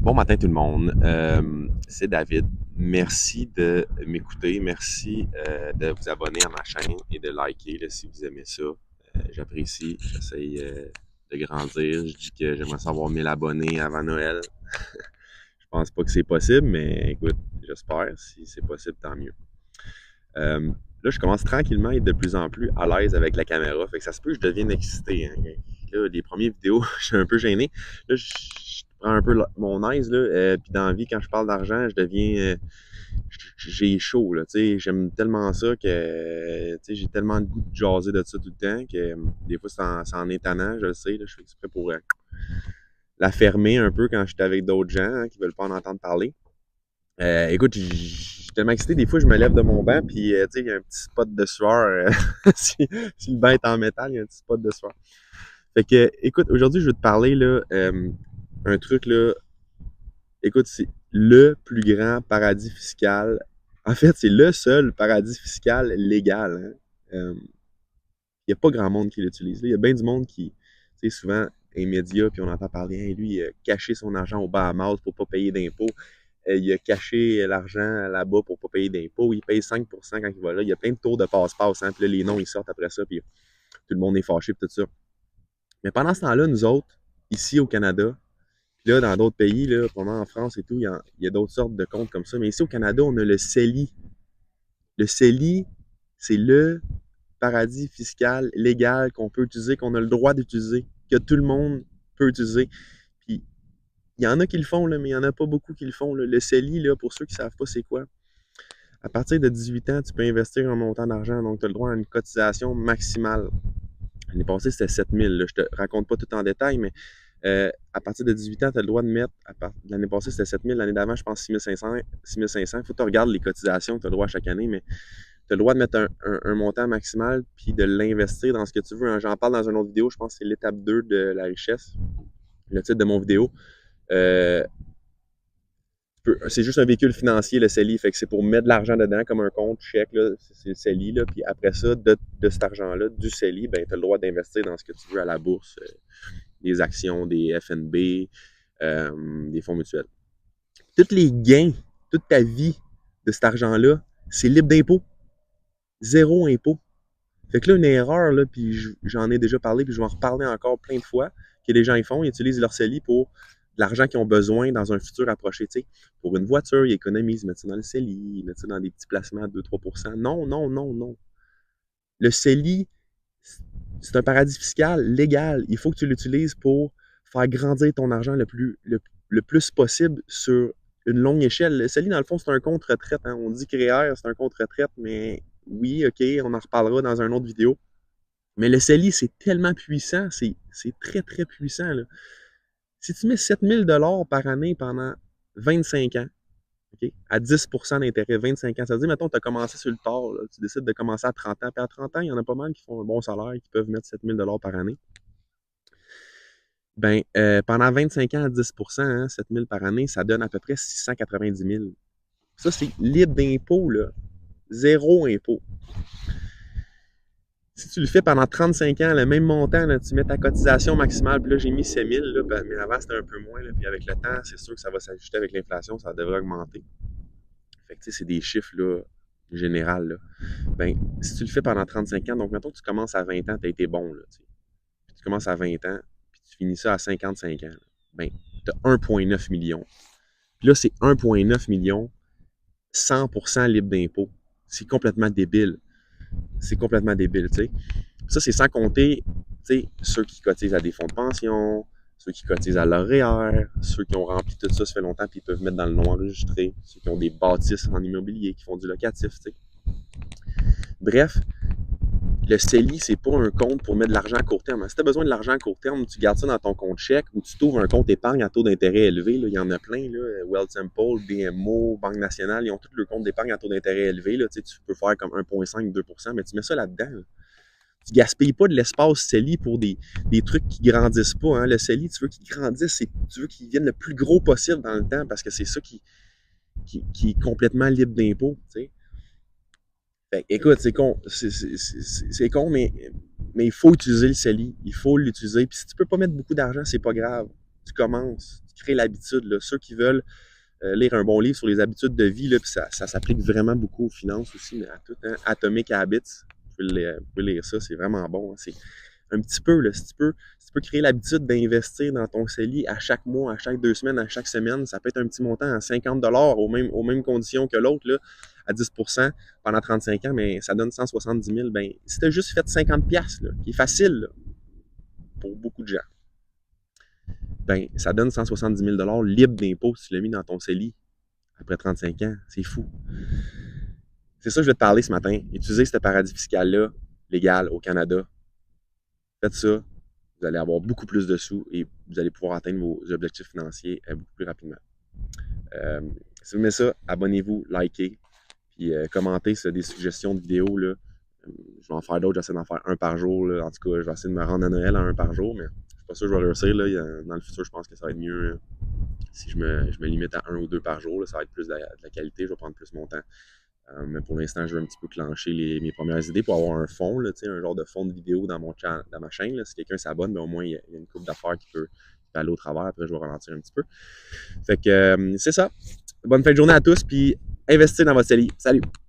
Bon matin tout le monde, c'est David. Merci de m'écouter, merci de vous abonner à ma chaîne et de liker là, si vous aimez ça. J'apprécie, j'essaye de grandir. Je dis que j'aimerais savoir 1000 abonnés avant Noël. Je pense pas que c'est possible, mais écoute, j'espère. Si c'est possible, tant mieux. Là, je commence tranquillement à être de plus en plus à l'aise avec la caméra. Fait que ça se peut que je devienne excité. Hein. Là, les premières vidéos, je suis un peu gêné. Là, je prends un peu mon aise. Là, puis dans la vie, quand je parle d'argent, je deviens. J'ai chaud. Là, j'aime tellement ça que j'ai tellement de goût de jaser de ça tout le temps que des fois, c'est en étonnant, je le sais. Là, je fais exprès pour la fermer un peu quand je suis avec d'autres gens hein, qui veulent pas en entendre parler. Écoute, je suis tellement excité, des fois je me lève de mon banc, puis tu sais, il y a un petit spot de sueur. Si le banc est en métal, il y a un petit spot de sueur. Fait que, écoute, aujourd'hui, je vais te parler là, un truc là. Écoute, c'est le plus grand paradis fiscal. En fait, c'est le seul paradis fiscal légal. Hein. Il n'y a pas grand monde qui l'utilise. Il y a bien du monde qui, tu sais, souvent, les médias, puis on entend parler, hein, lui, il a caché son argent au Bahamas pour ne pas payer d'impôts. Il a caché l'argent là-bas pour ne pas payer d'impôts. Il paye 5% quand il va là. Il y a plein de tours de passe-passe. Hein, puis là, les noms, ils sortent après ça, puis tout le monde est fâché, puis tout ça. Mais pendant ce temps-là, nous autres, ici au Canada, puis là, dans d'autres pays, là, probablement en France et tout, il y a d'autres sortes de comptes comme ça. Mais ici au Canada, on a le CELI. Le CELI, c'est le paradis fiscal légal qu'on peut utiliser, qu'on a le droit d'utiliser, que tout le monde peut utiliser. Puis, il y en a qui le font, là, mais il n'y en a pas beaucoup qui le font. Là. Le CELI, là, pour ceux qui ne savent pas c'est quoi, à partir de 18 ans, tu peux investir un montant d'argent, donc tu as le droit à une cotisation maximale. L'année passée, c'était 7 000. Là. Je ne te raconte pas tout en détail, mais à partir de 18 ans, tu as le droit de mettre, l'année passée, c'était 7 000, l'année d'avant, je pense 6 500. Il faut que tu regardes les cotisations que tu as le droit chaque année, mais tu as le droit de mettre un montant maximal puis de l'investir dans ce que tu veux. J'en parle dans une autre vidéo, je pense que c'est l'étape 2 de la richesse, le titre de mon vidéo. C'est juste un véhicule financier, le CELI, fait que c'est pour mettre de l'argent dedans comme un compte chèque, là, c'est le CELI, là, puis après ça, de cet argent-là, du CELI, ben, tu as le droit d'investir dans ce que tu veux à la bourse, des actions, des FNB, des fonds mutuels. Tous les gains, toute ta vie de cet argent-là, c'est libre d'impôt. Zéro impôt. Fait que là, une erreur, là, puis j'en ai déjà parlé, puis je vais en reparler encore plein de fois, que les gens ils font, ils utilisent leur CELI pour de l'argent qu'ils ont besoin dans un futur approché. Tu sais, pour une voiture, ils économisent, ils mettent ça dans le CELI, ils mettent ça dans des petits placements à 2-3%. Non, non, non, non. Le CELI, c'est un paradis fiscal légal. Il faut que tu l'utilises pour faire grandir ton argent le plus possible sur une longue échelle. Le CELI, dans le fond, c'est un compte retraite. Hein. On dit CREER, c'est un compte retraite, mais oui, OK, on en reparlera dans une autre vidéo. Mais le CELI, c'est tellement puissant, c'est très, très puissant. Là. Si tu mets 7 000 $ par année pendant 25 ans, okay, à 10% d'intérêt, 25 ans, ça veut dire, mettons, tu as commencé sur le tard, là, tu décides de commencer à 30 ans, puis à 30 ans, il y en a pas mal qui font un bon salaire et qui peuvent mettre 7 000 $ par année. Ben, pendant 25 ans à 10%, hein, 7 000 par année, ça donne à peu près 690 000. Ça, c'est libre d'impôt, là. Zéro impôt. Si tu le fais pendant 35 ans, le même montant, là, tu mets ta cotisation maximale, puis là, j'ai mis 7 000, là, mais avant, c'était un peu moins, là, puis avec le temps, c'est sûr que ça va s'ajuster avec l'inflation, ça devrait augmenter. Fait que, tu sais, c'est des chiffres, là, général, là. Ben, si tu le fais pendant 35 ans, donc, mettons que tu commences à 20 ans, tu as été bon, là, tu sais. Puis tu commences à 20 ans, puis tu finis ça à 55 ans, là. Ben, tu as 1,9 million. Puis là, c'est 1,9 million, 100% libre d'impôt. C'est complètement débile. C'est complètement débile, tu sais. Ça, c'est sans compter, tu sais, ceux qui cotisent à des fonds de pension, ceux qui cotisent à leur REER, ceux qui ont rempli tout ça, ça fait longtemps, puis ils peuvent mettre dans le nom enregistré, ceux qui ont des bâtisses en immobilier, qui font du locatif, tu sais. Bref, le CELI, c'est pas un compte pour mettre de l'argent à court terme. Si tu as besoin de l'argent à court terme, tu gardes ça dans ton compte chèque ou tu t'ouvres un compte épargne à taux d'intérêt élevé. Là. Il y en a plein. Là. Wealthsimple, BMO, Banque Nationale, ils ont tous le compte d'épargne à taux d'intérêt élevé. Là. Tu peux faire comme 1,5-2%, mais tu mets ça là-dedans. Là. Tu gaspilles pas de l'espace CELI pour des trucs qui grandissent pas. Hein. Le CELI, tu veux qu'il grandisse, tu veux qu'il vienne le plus gros possible dans le temps parce que c'est ça qui est complètement libre d'impôt. Tu sais. Fait, écoute, c'est con, c'est con, mais il faut utiliser le CELI. Il faut l'utiliser. Puis si tu peux pas mettre beaucoup d'argent, c'est pas grave. Tu commences. créer l'habitude. Là. Ceux qui veulent lire un bon livre sur les habitudes de vie, là, puis ça s'applique vraiment beaucoup aux finances aussi, mais à tout, hein. Atomic Habits, vous pouvez lire ça, c'est vraiment bon. Hein. C'est un petit peu, là, si tu peux créer l'habitude d'investir dans ton CELI à chaque mois, à chaque 2 semaines, à chaque semaine, ça peut être un petit montant à 50$ aux mêmes conditions que l'autre, là, à 10% pendant 35 ans, mais ça donne 170 000. Ben, si tu as juste fait 50$, là, qui est facile là, pour beaucoup de gens, ben, ça donne 170 000$ libre d'impôt si tu l'as mis dans ton CELI après 35 ans. C'est fou. C'est ça que je vais te parler ce matin. Utilisez ce paradis fiscal-là, légal, au Canada. Faites ça, vous allez avoir beaucoup plus de sous et vous allez pouvoir atteindre vos objectifs financiers beaucoup plus rapidement. Si vous aimez ça, abonnez-vous, likez, puis commentez si vous avez des suggestions de vidéos. Là. Je vais en faire d'autres, j'essaie d'en faire un par jour. Là. En tout cas, je vais essayer de me rendre à Noël à un par jour, mais je ne suis pas sûr que je vais réussir. Là. Dans le futur, je pense que ça va être mieux si je me limite à 1 ou 2 par jour. Là. Ça va être plus de la qualité, je vais prendre plus mon temps. Mais pour l'instant, je vais un petit peu clencher mes premières idées pour avoir un fond, là, un genre de fond de vidéo dans ma chaîne. Là. Si quelqu'un s'abonne, ben, au moins, il y a une couple d'affaires qui peut aller au travers. Après, je vais ralentir un petit peu. Fait que c'est ça. Bonne fin de journée à tous, puis investissez dans votre CELI. Salut!